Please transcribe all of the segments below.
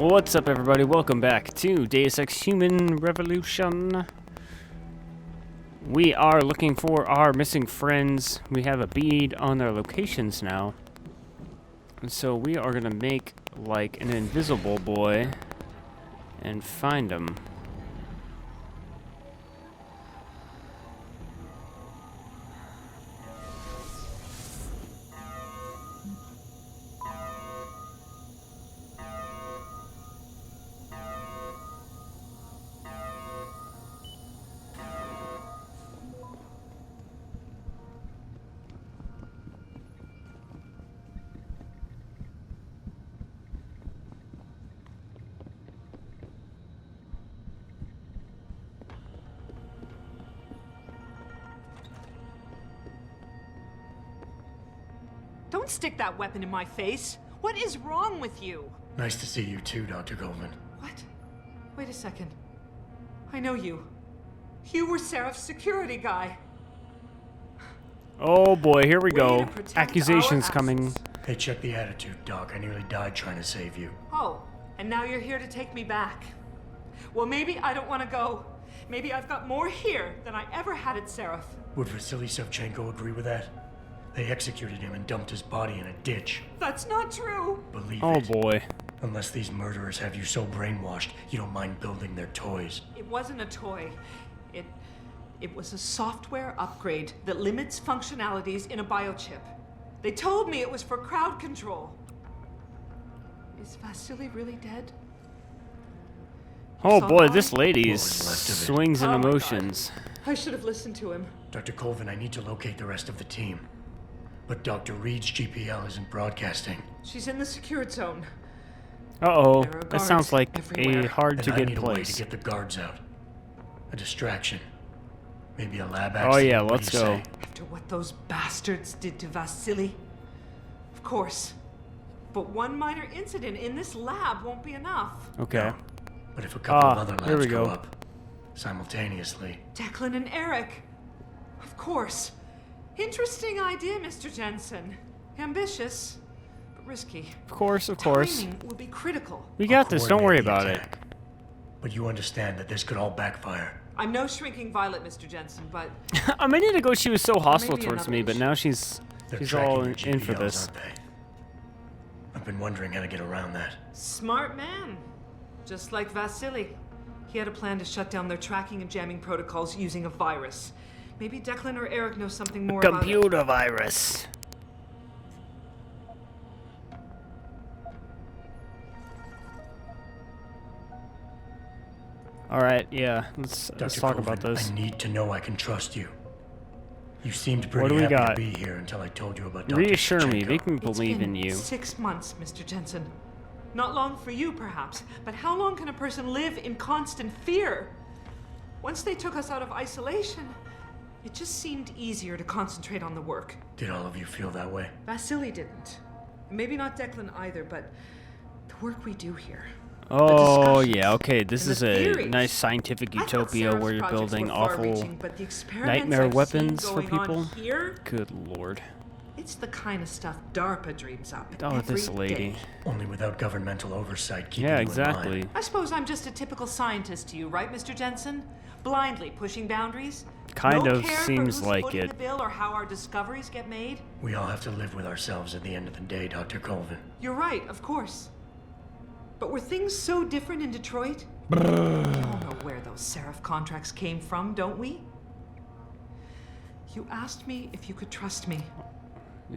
What's up, everybody? Welcome back to Deus Ex Human Revolution. We are looking for our missing friends. We have a bead on their locations now. And so we are going to make, like, an invisible boy and find them. Don't stick that weapon in my face. What is wrong with you? Nice to see you too, Dr. Goldman. What? Wait a second. I know you. You were Seraph's security guy. Oh boy, here we Way to go. protect Accusations our coming. assets. Hey, check the attitude, Doc. I nearly died trying to save you. Oh, and now you're here to take me back. Well, maybe I don't want to go. Maybe I've got more here than I ever had at Seraph. Would Vasily Sevchenko agree with that? They executed him and dumped his body in a ditch. That's not true. Believe Oh it. boy. Unless these murderers have you so brainwashed, you don't mind building their toys. It wasn't a toy. It was a software upgrade that limits functionalities in a biochip. They told me it was for crowd control. Is Vasily really dead? Oh saw boy, mine? this lady What was left of it? swings and Oh my God. emotions. I should have listened to him. Dr. Colvin, I need to locate the rest of the team. But Dr. Reed's GPL isn't broadcasting. She's in the secured zone. Uh-oh, There are that sounds guards like everywhere. a hard And to I get need a way to place. get the guards out. A distraction. Maybe a lab Oh accident. yeah, What do let's you go. say? After what those bastards did to Vasily. Of course. But one minor incident in this lab won't be enough. Okay. But if a couple of Ah, other here labs we go go. up simultaneously. Declan and Eric. Of course. Interesting idea, Mr. Jensen. Ambitious, but risky. Of course, of course. Timing will be critical. We I'll got this, don't worry coordinate the about it. attack. But you understand that this could all backfire. I'm no shrinking violet, Mr. Jensen, but A minute ago she was so hostile maybe towards another me, but issue. now she's They're all tracking your in for GPLs, this. aren't they? I've been wondering how to get around that. smart man. Just like Vasily. He had a plan to shut down their tracking and jamming protocols using a virus. Maybe Declan or Eric know something more about it. Computer virus. Alright, yeah, let's Dr. talk Colvin, about this. I need to know I can trust you. You seemed pretty do we happy got? to be here until I told you about Dr. Reassure me, Sevchenko. make me It's believe been in you. 6 months, Mr. Jensen. Not long for you, perhaps, but how long can a person live in constant fear? Once they took us out of isolation, it just seemed easier to concentrate on the work. Did all of you feel that way? Vasily didn't. Maybe not Declan either, but the work we do here. Oh discussions yeah, okay, this and is the a theories. nice scientific I thought utopia Seraph's where you're projects building were awful far-reaching, but the experiments nightmare I've weapons seen for going on people. Here, Good lord. it's the kind of stuff DARPA dreams up. Oh, this every lady. day. Only without governmental oversight keeping Yeah, you in exactly. line. I suppose I'm just a typical scientist to you, right, Mr. Jensen? Blindly pushing boundaries? Kind no of care seems for who's like footing it. the bill or how our discoveries get made? We all have to live with ourselves at the end of the day, Dr. Colvin. You're right, of course. But were things so different in Detroit? We all know where those Seraph contracts came from, don't we? You asked me if you could trust me.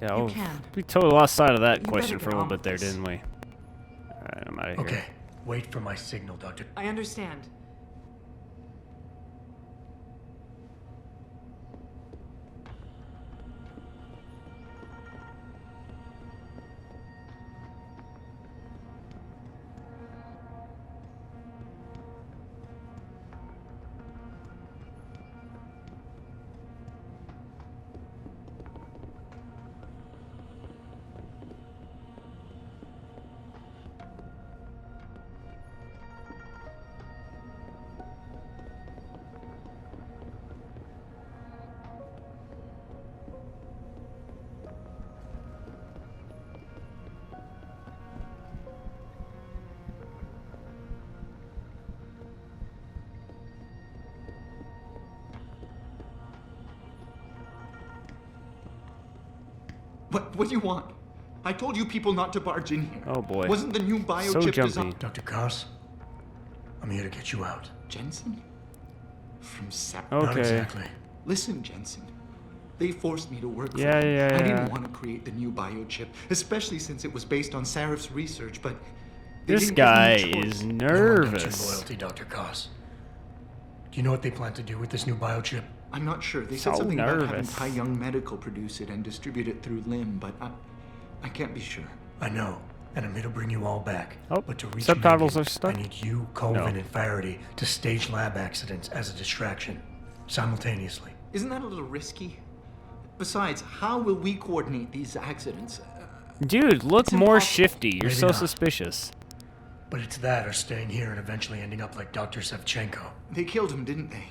Yeah, You oh, can. we totally lost sight of that But you question better for a get little on bit with there, this. didn't we? Alright, I'm out of here. Okay, wait for my signal, Dr. I understand. What do you want? I told you people not to barge in here. Oh boy. Wasn't the new biochip So jumpy. designed? Dr. Koss, I'm here to get you out. Jensen? From Sep? Okay. Not exactly. Listen, Jensen. They forced me to work for Yeah, them. yeah, I yeah. didn't want to create the new biochip, especially since it was based on Sarif's research, but they This didn't give me a guy choice. is No one doubts your nervous. loyalty, Dr. Koss. Do you know what they plan to do with this new biochip? I'm not sure. They So said something about having nervous. Tai Young Medical produce it and distribute it through LIM, but I can't be sure. I know, and I'm here to bring you all back. Oh, but to reach subtitles Megan, are stuck? I need you, Colvin, No. and Faraday to stage lab accidents as a distraction, simultaneously. Isn't that a little risky? Besides, how will we coordinate these accidents? Dude, look It's more impossible. shifty. You're Maybe so not. suspicious. But it's that or staying here and eventually ending up like Dr. Sevchenko. They killed him, didn't they?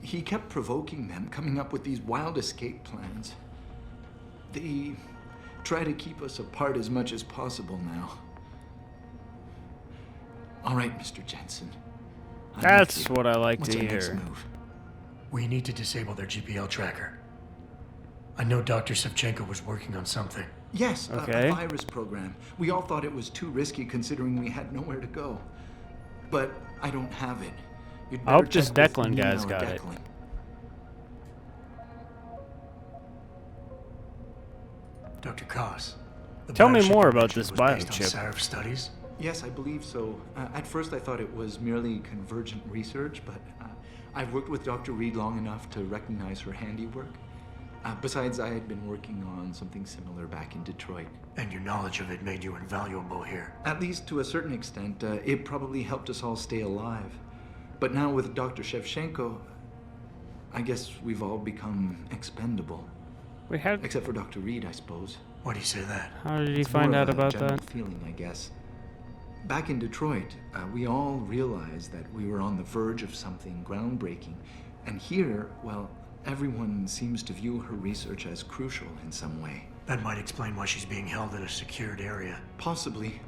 He kept provoking them, coming up with these wild escape plans. They try to keep us apart as much as possible now. All right, Mr. Jensen. I'm That's with you. what I like What's to our next hear. move? We need to disable their GPL tracker. I know Dr. Sevchenko was working on something. Yes, Okay. a virus program. We all thought it was too risky considering we had nowhere to go. But I don't have it. You'd I hope better this check with Declan Nina guy's or got it. Declan. Dr. Koss. the Tell me biochip more you about mentioned this was based biochip. on Sarif studies? Yes, I believe so. At first I thought it was merely convergent research, but I've worked with Dr. Reed long enough to recognize her handiwork. Besides, I had been working on something similar back in Detroit. And your knowledge of it made you invaluable here. At least to a certain extent, it probably helped us all stay alive. But now with Dr. Shevchenko, I guess we've all become expendable. We had. Except for Dr. Reed, I suppose. Why do you say that? How did he It's find more out of a about general that? feeling, I guess. Back in Detroit, we all realized that we were on the verge of something groundbreaking. And here, well, everyone seems to view her research as crucial in some way. That might explain why she's being held in a secured area. Possibly.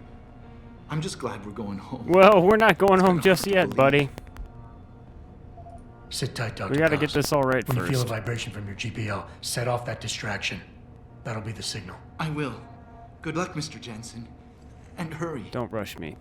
I'm just glad we're going home. Well, we're not going home just hard to yet, believe. buddy. Sit tight, Dr. We gotta Koss. get this all right When you feel a first. vibration from your GPL, set off that distraction. That'll be the signal. I will. Good luck, Mr. Jensen. And hurry. Don't rush me.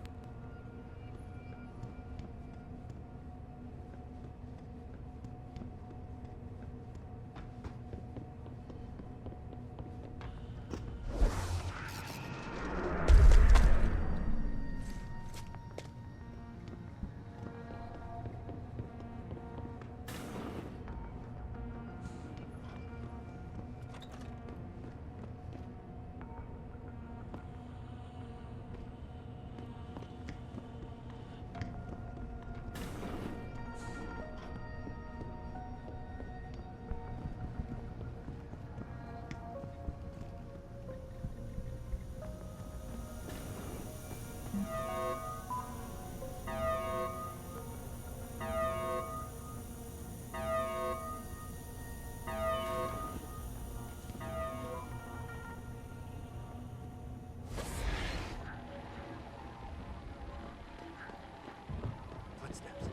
Footsteps.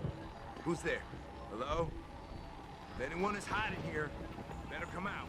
Who's there? Hello? If anyone is hiding here, better come out.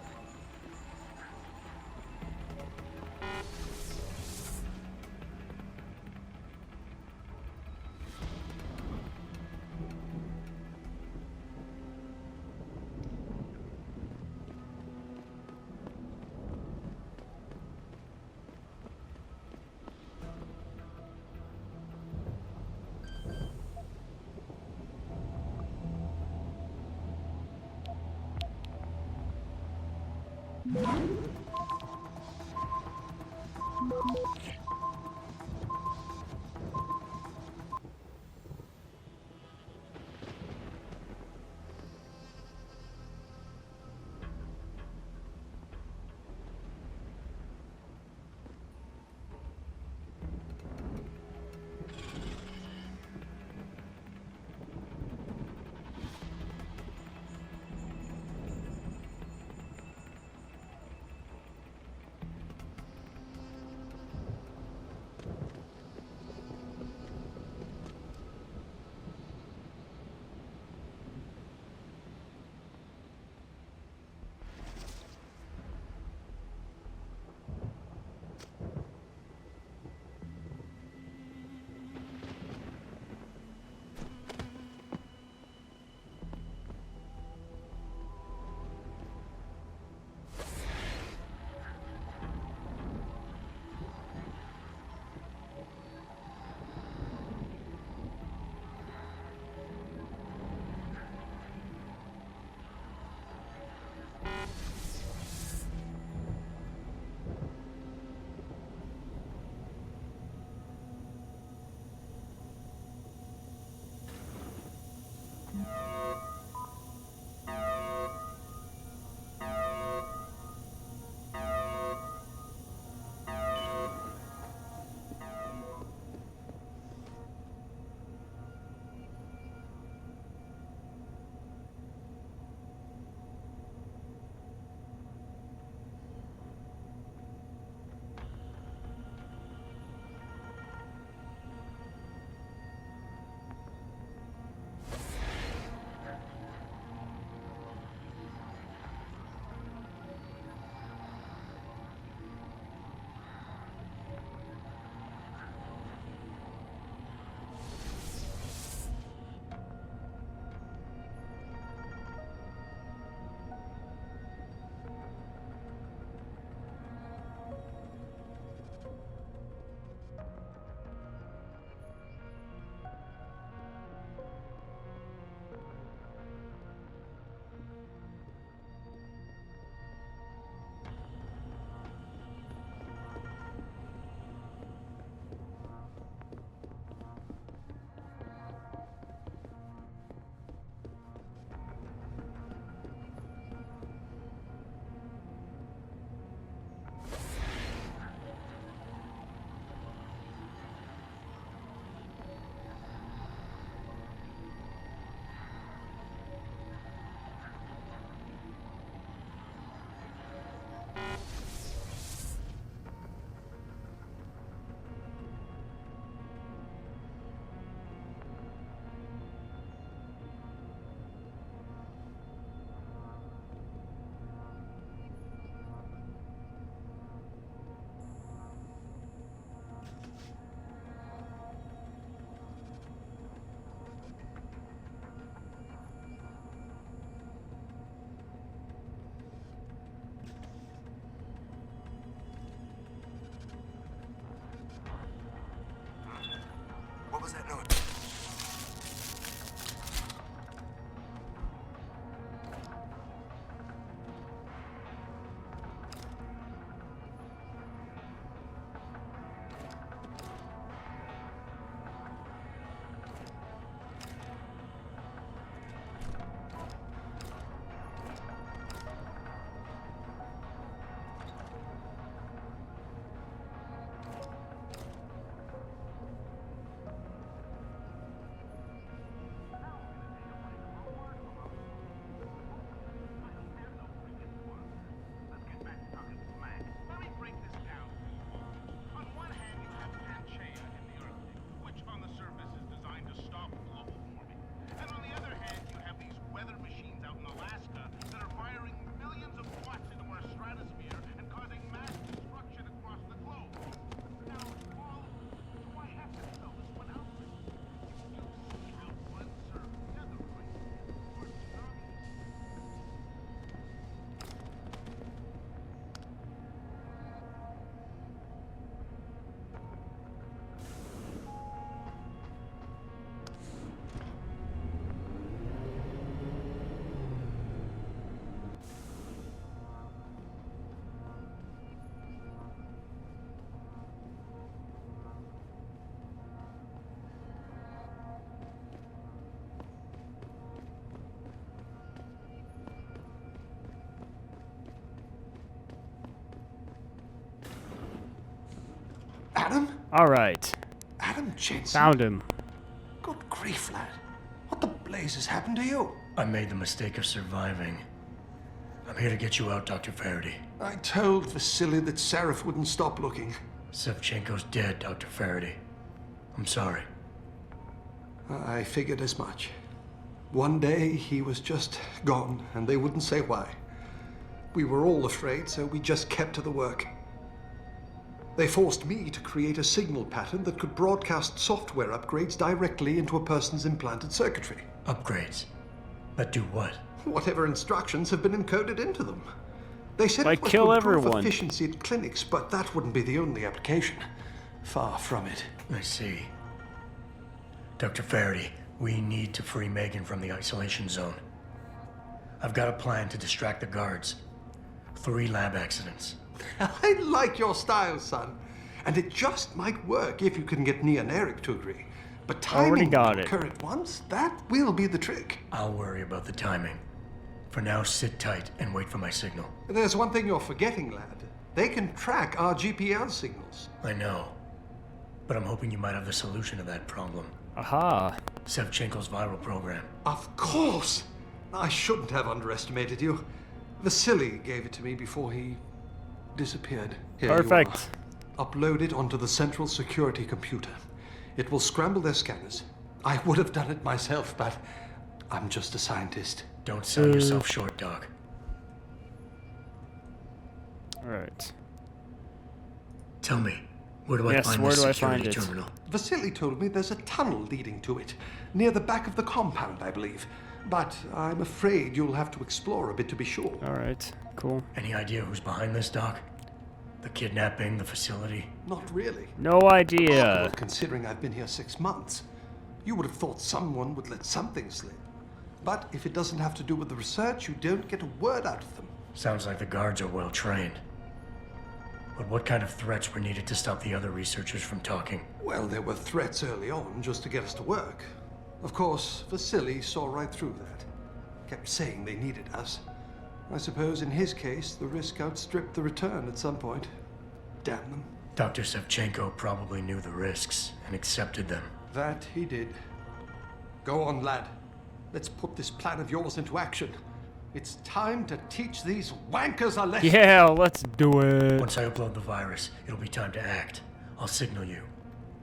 was that noise? Let me break this down. On one hand, you have ANJL in the Arctic, which on the surface is designed to stop global warming. And on the other hand, you have these weather machines out in Alaska that are firing millions of watts into our stratosphere and causing mass destruction across the globe. Now, Paul, do I have to spell this one out? You see how one serves the other, right? Or tsunamis. Adam? Alright. Adam Jensen? Found him. Good grief, lad. What the blazes happened to you? I made the mistake of surviving. I'm here to get you out, Dr. Faraday. I told Vasily that Seraph wouldn't stop looking. Sevchenko's dead, Dr. Faraday. I'm sorry. I figured as much. One day he was just gone, and they wouldn't say why. We were all afraid, so we just kept to the work. They forced me to create a signal pattern that could broadcast software upgrades directly into a person's implanted circuitry. Upgrades? That do what? Whatever instructions have been encoded into them. They said Like it would kill improve everyone. efficiency at clinics, but that wouldn't be the only application. Far from it. I see. Dr. Faraday, we need to free Megan from the isolation zone. I've got a plan to distract the guards. 3 lab accidents. I like your style, son. And it just might work if you can get Nia and Eric to agree. But Already timing got them it. occur at once, that will be the trick. I'll worry about the timing. For now, sit tight and wait for my signal. There's one thing you're forgetting, lad. They can track our GPL signals. I know. But I'm hoping you might have the solution to that problem. Aha. Sevchenko's viral program. Of course! I shouldn't have underestimated you. Vasily gave it to me before he disappeared. Here you Perfect. are. Upload it onto the central security computer. It will scramble their scanners. I would have done it myself, but I'm just a scientist. Don't sell yourself short, Doc. Alright. Tell me, where do I Yes, find where this do I security find it? terminal? Vasily told me there's a tunnel leading to it, near the back of the compound, I believe. But I'm afraid you'll have to explore a bit to be sure. Alright. Cool. Any idea who's behind this, Doc? The kidnapping, the facility? Not really. No idea. Well, considering I've been here 6 months, you would have thought someone would let something slip. But if it doesn't have to do with the research, you don't get a word out of them. Sounds like the guards are well trained. But what kind of threats were needed to stop the other researchers from talking? Well, there were threats early on just to get us to work. Of course, Vasily saw right through that. Kept saying they needed us. I suppose in his case, the risk outstripped the return at some point. Damn them. Dr. Sevchenko probably knew the risks and accepted them. That he did. Go on, lad. Let's put this plan of yours into action. It's time to teach these wankers a lesson. Yeah, let's do it. Once I upload the virus, it'll be time to act. I'll signal you.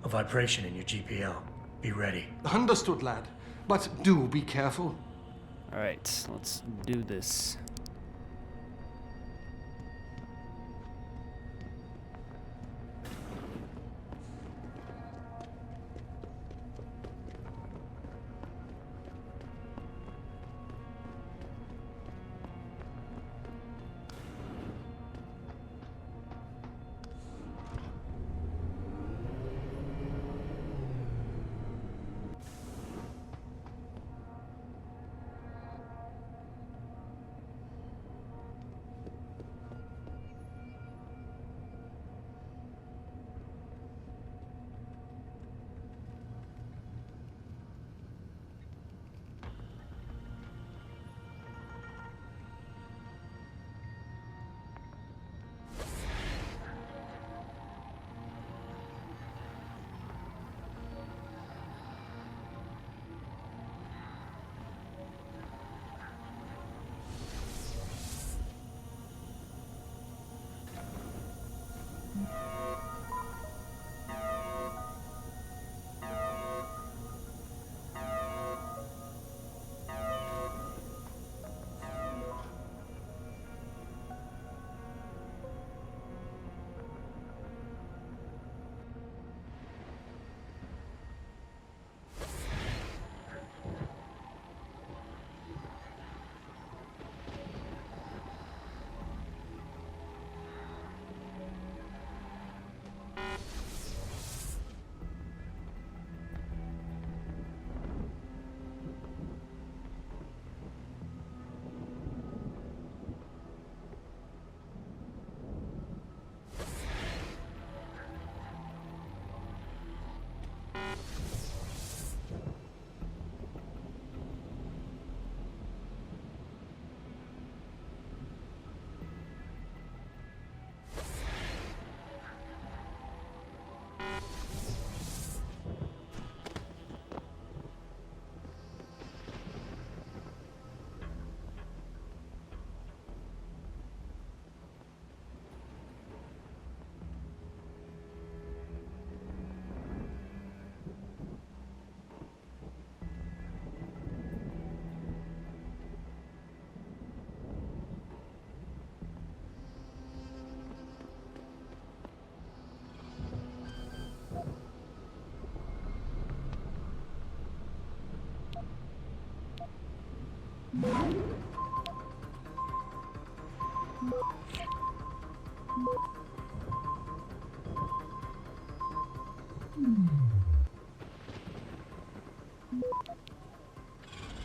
A vibration in your GPL. Be ready. Understood, lad. But do be careful. Alright, let's do this.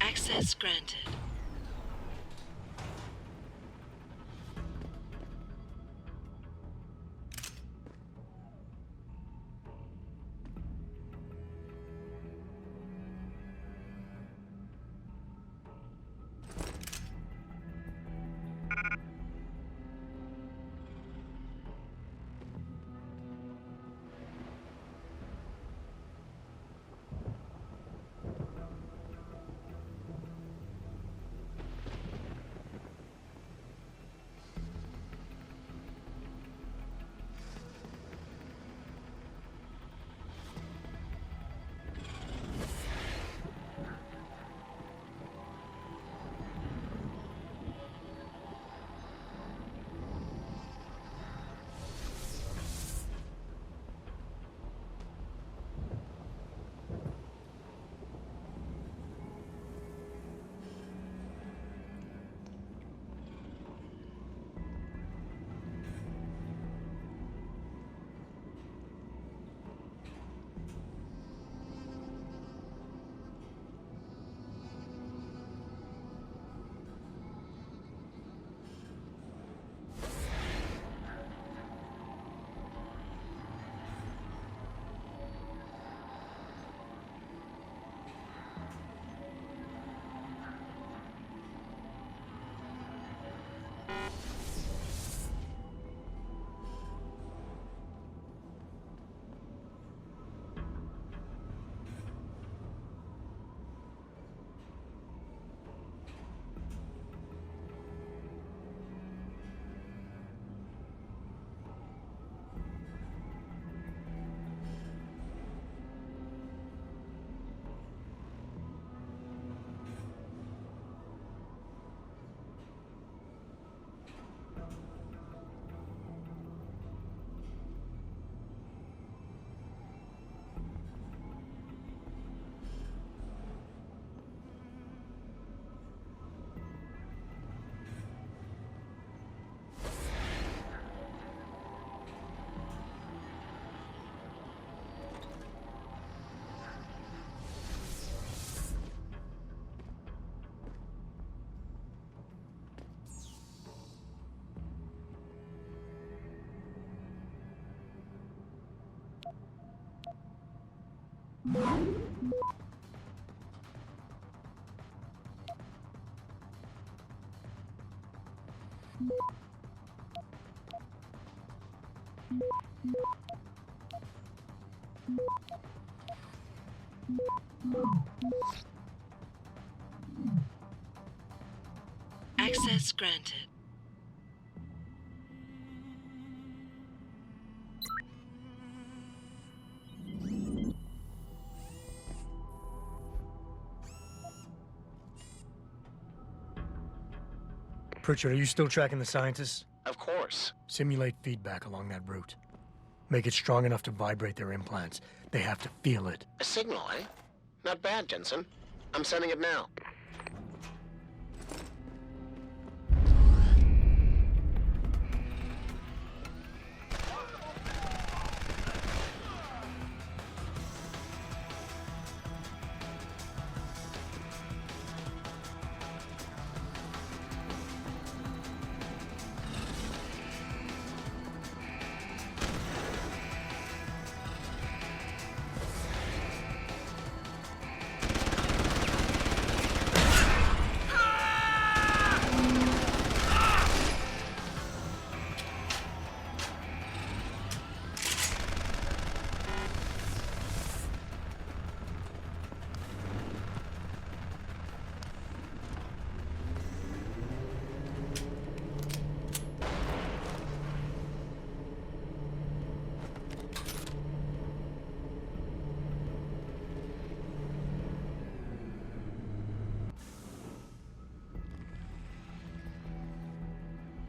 Access granted. Access granted. Pritchard, are you still tracking the scientists? Of course. Simulate feedback along that route. Make it strong enough to vibrate their implants. They have to feel it. A signal, eh? Not bad, Jensen. I'm sending it now.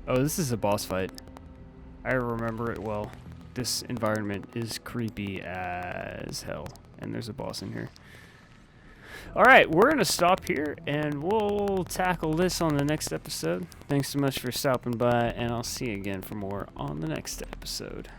Oh, this is a boss fight. I remember it well. This environment is creepy as hell. And there's a boss in here. Alright, we're going to stop here, and we'll tackle this on the next episode. Thanks so much for stopping by, and I'll see you again for more on the next episode.